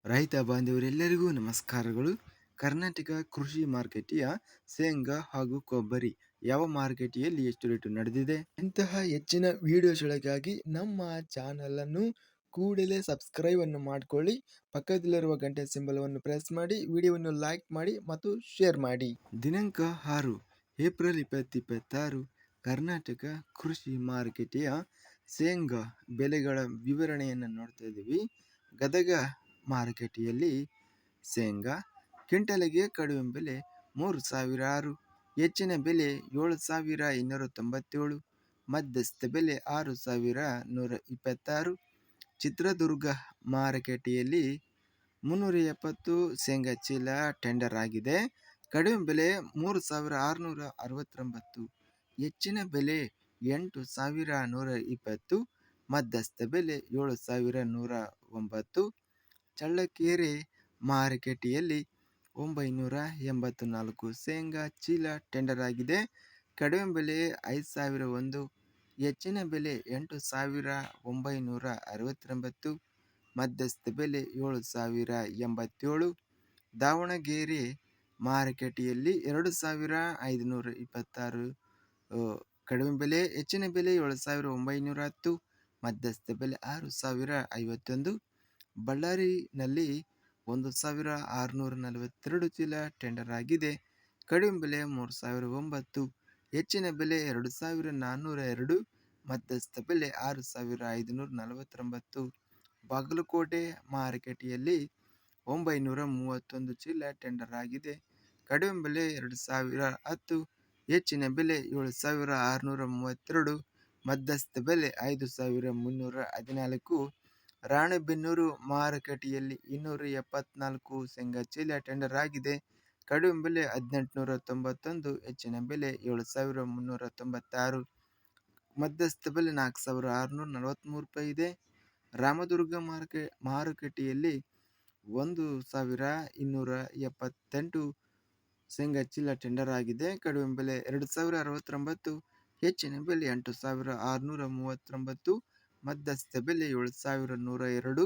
ರೈತ ಬಾಂಧವರೆಲ್ಲರಿಗೂ ನಮಸ್ಕಾರಗಳು. ಕರ್ನಾಟಕ ಕೃಷಿ ಮಾರುಕಟ್ಟೆಯ ಶೇಂಗಾ ಹಾಗೂ ಕೊಬ್ಬರಿ ಯಾವ ಮಾರುಕಟ್ಟೆಯಲ್ಲಿ ಎಷ್ಟು ರೇಟು ನಡೆದಿದೆ? ಇಂತಹ ಹೆಚ್ಚಿನ ವಿಡಿಯೋಸ್ಗಳಿಗಾಗಿ ನಮ್ಮ ಚಾನಲ್ ಅನ್ನು ಕೂಡಲೇ ಸಬ್ಸ್ಕ್ರೈಬ್ ಅನ್ನು ಮಾಡಿಕೊಳ್ಳಿ. ಪಕ್ಕದಲ್ಲಿರುವ ಗಂಟೆ ಸಿಂಬಲವನ್ನು ಪ್ರೆಸ್ ಮಾಡಿ, ವಿಡಿಯೋವನ್ನು ಲೈಕ್ ಮಾಡಿ ಮತ್ತು ಶೇರ್ ಮಾಡಿ. ದಿನಾಂಕ 6 ಏಪ್ರಿಲ್ 2026 ಕರ್ನಾಟಕ ಕೃಷಿ ಮಾರುಕಟ್ಟೆಯ ಶೇಂಗಾ ಬೆಲೆಗಳ ವಿವರಣೆಯನ್ನು ನೋಡ್ತಾ ಇದ್ದೀವಿ. ಗದಗ ಮಾರುಕಟ್ಟೆಯಲ್ಲಿ ಶೇಂಗಾ ಕ್ವಿಂಟಲಿಗೆ ಕಡಿಮೆ ಬೆಲೆ 3,006, ಹೆಚ್ಚಿನ ಬೆಲೆ 7,297, ಮಧ್ಯಸ್ಥ ಬೆಲೆ 6,126. ಚಿತ್ರದುರ್ಗ ಮಾರುಕಟ್ಟೆಯಲ್ಲಿ 370 ಶೇಂಗಾ ಚೀಲ ಟೆಂಡರ್ ಆಗಿದೆ. ಕಡಿಮೆ ಬೆಲೆ 3,669, ಹೆಚ್ಚಿನ ಬೆಲೆ 8,120, ಮಧ್ಯಸ್ಥ ಬೆಲೆ 7,109. ಚಳ್ಳಕೆರೆ ಮಾರುಕಟ್ಟೆಯಲ್ಲಿ 984 ಶೇಂಗಾ ಚೀಲ ಟೆಂಡರ್ ಆಗಿದೆ. ಕಡಿಮೆ ಬೆಲೆ 5,001, ಹೆಚ್ಚಿನ ಬೆಲೆ 8,969, ಮಧ್ಯಸ್ಥ ಬೆಲೆ 7,087. ದಾವಣಗೆರೆ ಮಾರುಕಟ್ಟೆಯಲ್ಲಿ 2,526 ಕಡಿಮೆ ಬೆಲೆ, ಹೆಚ್ಚಿನ ಬೆಲೆ 7,910, ಮಧ್ಯಸ್ಥ ಬೆಲೆ 6,051. ಬಳ್ಳಾರಿನಲ್ಲಿ 1,642 ಚೀಲ ಟೆಂಡರ್ ಆಗಿದೆ. ಕಡಿಮೆ ಬೆಲೆ 3,009, ಹೆಚ್ಚಿನ ಬೆಲೆ 2,402, ಮಧ್ಯಸ್ಥ ಬೆಲೆ 6,549. ಬಾಗಲಕೋಟೆ ಮಾರುಕಟ್ಟೆಯಲ್ಲಿ 931 ಚೀಲ ಟೆಂಡರ್ ಆಗಿದೆ. ಕಡಿಮೆ ಬೆಲೆ 2,010, ಹೆಚ್ಚಿನ ಬೆಲೆ 7,632, ಮಧ್ಯಸ್ಥ ಬೆಲೆ 5,314. ರಾಣೆಬೆನ್ನೂರು ಮಾರುಕಟ್ಟೆಯಲ್ಲಿ 274 ಶೇಂಗಾ ಚೀಲ ಟೆಂಡರ್ ಆಗಿದೆ. ಕಡಿಮೆ ಬೆಲೆ 1,891, ಹೆಚ್ಚಿನ ಬೆಲೆ 7,396, ಮಧ್ಯಸ್ಥ ಬೆಲೆ 4,643 ರೂಪಾಯಿ ಇದೆ. ರಾಮದುರ್ಗ ಮಾರುಕಟ್ಟೆಯಲ್ಲಿ 1,278 ಶೇಂಗಾ ಚೀಲ ಟೆಂಡರ್ ಆಗಿದೆ. ಕಡಿಮೆ ಬೆಲೆ 2,069, ಹೆಚ್ಚಿನ ಬೆಲೆ 8,639, ಮಧ್ಯಸ್ಥ ಬೆಲೆ 7,102.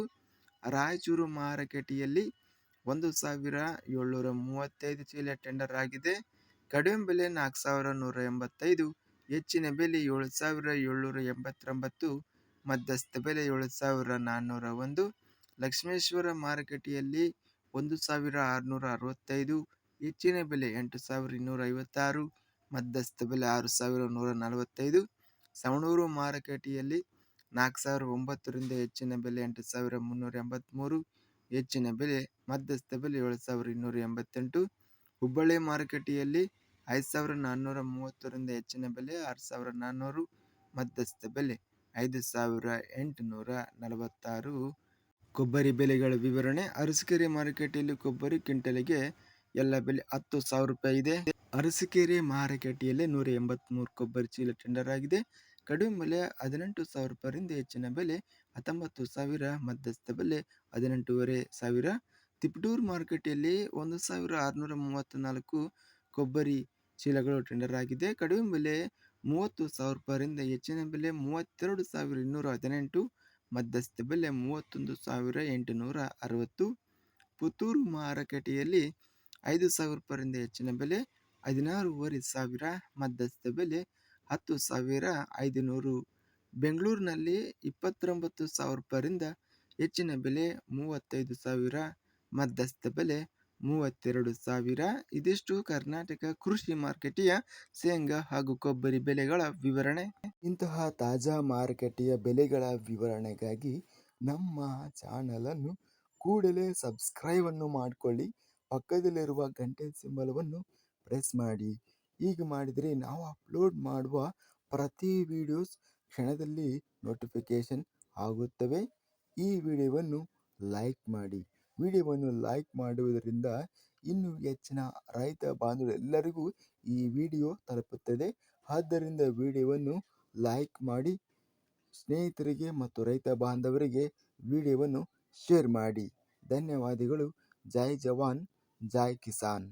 ರಾಯಚೂರು ಮಾರುಕಟ್ಟೆಯಲ್ಲಿ 1,735 ಚೀಲ ಟೆಂಡರ್ ಆಗಿದೆ. ಕಡಿಮೆ ಬೆಲೆ 4,185, ಹೆಚ್ಚಿನ ಬೆಲೆ 7,789, ಮಧ್ಯಸ್ಥ ಬೆಲೆ 7,401. ಲಕ್ಷ್ಮೇಶ್ವರ ಮಾರುಕಟ್ಟೆಯಲ್ಲಿ 1,665, ಹೆಚ್ಚಿನ ಬೆಲೆ 8,256, ಮಧ್ಯಸ್ಥ ಬೆಲೆ 6,145. ಸವಣೂರು ಮಾರುಕಟ್ಟೆಯಲ್ಲಿ 4,009ರಿಂದ ಹೆಚ್ಚಿನ ಬೆಲೆ 8,383, ಹೆಚ್ಚಿನ ಬೆಲೆ ಮಧ್ಯಸ್ಥ ಬೆಲೆ 7,288. ಹುಬ್ಬಳ್ಳಿ ಮಾರುಕಟ್ಟೆಯಲ್ಲಿ 5,430ರಿಂದ ಹೆಚ್ಚಿನ ಬೆಲೆ 6,400, ಮಧ್ಯಸ್ಥ ಬೆಲೆ 5,846. ಕೊಬ್ಬರಿ ಬೆಲೆಗಳ ವಿವರಣೆ. ಅರಸೀಕೆರೆ ಮಾರುಕಟ್ಟೆಯಲ್ಲಿ ಕೊಬ್ಬರಿ ಕ್ವಿಂಟಲಿಗೆ ಎಲ್ಲ ಬೆಲೆ 10,000 ರೂಪಾಯಿ ಇದೆ. ಅರಸೀಕೆರೆ ಮಾರುಕಟ್ಟೆಯಲ್ಲಿ 183 ಕೊಬ್ಬರಿ ಚೀಲ ಟೆಂಡರ್ ಆಗಿದೆ. ಕಡಿಮೆ ಬೆಲೆ 18,000 ರೂಪಾಯಿಯಿಂದ ಹೆಚ್ಚಿನ ಬೆಲೆ 19,000, ಮಧ್ಯಸ್ಥ ಬೆಲೆ 18,500. ತಿಪಟೂರು ಮಾರುಕಟ್ಟೆಯಲ್ಲಿ 1,634 ಕೊಬ್ಬರಿ ಚೀಲಗಳು ಟೆಂಡರ್ ಆಗಿದೆ. ಕಡಿಮೆ ಬೆಲೆ 30,000 ರೂಪಾಯಿಯಿಂದ ಹೆಚ್ಚಿನ ಬೆಲೆ 32,218, ಮಧ್ಯಸ್ಥ ಬೆಲೆ 31,860. ಪುತ್ತೂರು ಮಾರುಕಟ್ಟೆಯಲ್ಲಿ 5,000 ರೂಪಾಯಿಯಿಂದ ಹೆಚ್ಚಿನ ಬೆಲೆ 16,500, ಮಧ್ಯಸ್ಥ ಬೆಲೆ 10,500. ಬೆಂಗಳೂರಿನಲ್ಲಿ 29,000 ರೂಪಾಯಿಯಿಂದ ಹೆಚ್ಚಿನ ಬೆಲೆ 35,000, ಮಧ್ಯಸ್ಥ ಬೆಲೆ 32,000. ಇದಿಷ್ಟು ಕರ್ನಾಟಕ ಕೃಷಿ ಮಾರುಕಟ್ಟೆಯ ಶೇಂಗಾ ಹಾಗೂ ಕೊಬ್ಬರಿ ಬೆಲೆಗಳ ವಿವರಣೆ. ಇಂತಹ ತಾಜಾ ಮಾರುಕಟ್ಟೆಯ ಬೆಲೆಗಳ ವಿವರಣೆಗಾಗಿ ನಮ್ಮ ಚಾನಲನ್ನು ಕೂಡಲೇ ಸಬ್ಸ್ಕ್ರೈಬ್ ಅನ್ನು ಮಾಡಿಕೊಳ್ಳಿ. ಪಕ್ಕದಲ್ಲಿರುವ ಗಂಟೆ ಸಿಂಬಲವನ್ನು ಪ್ರೆಸ್ ಮಾಡಿ. ಹೀಗೆ ಮಾಡಿದರೆ ನಾವು ಅಪ್ಲೋಡ್ ಮಾಡುವ ಪ್ರತಿ ವಿಡಿಯೋಸ್ ಕ್ಷಣದಲ್ಲಿ ನೋಟಿಫಿಕೇಶನ್ ಆಗುತ್ತವೆ. ಈ ವಿಡಿಯೋವನ್ನು ಲೈಕ್ ಮಾಡಿ. ವಿಡಿಯೋವನ್ನು ಲೈಕ್ ಮಾಡುವುದರಿಂದ ಇನ್ನೂ ಹೆಚ್ಚಿನ ರೈತ ಬಾಂಧವರೆಲ್ಲರಿಗೂ ಈ ವಿಡಿಯೋ ತಲುಪುತ್ತದೆ. ಆದ್ದರಿಂದ ವಿಡಿಯೋವನ್ನು ಲೈಕ್ ಮಾಡಿ, ಸ್ನೇಹಿತರಿಗೆ ಮತ್ತು ರೈತ ಬಾಂಧವರಿಗೆ ವಿಡಿಯೋವನ್ನು ಶೇರ್ ಮಾಡಿ. ಧನ್ಯವಾದಗಳು. ಜೈ ಜವಾನ್, ಜೈ ಕಿಸಾನ್.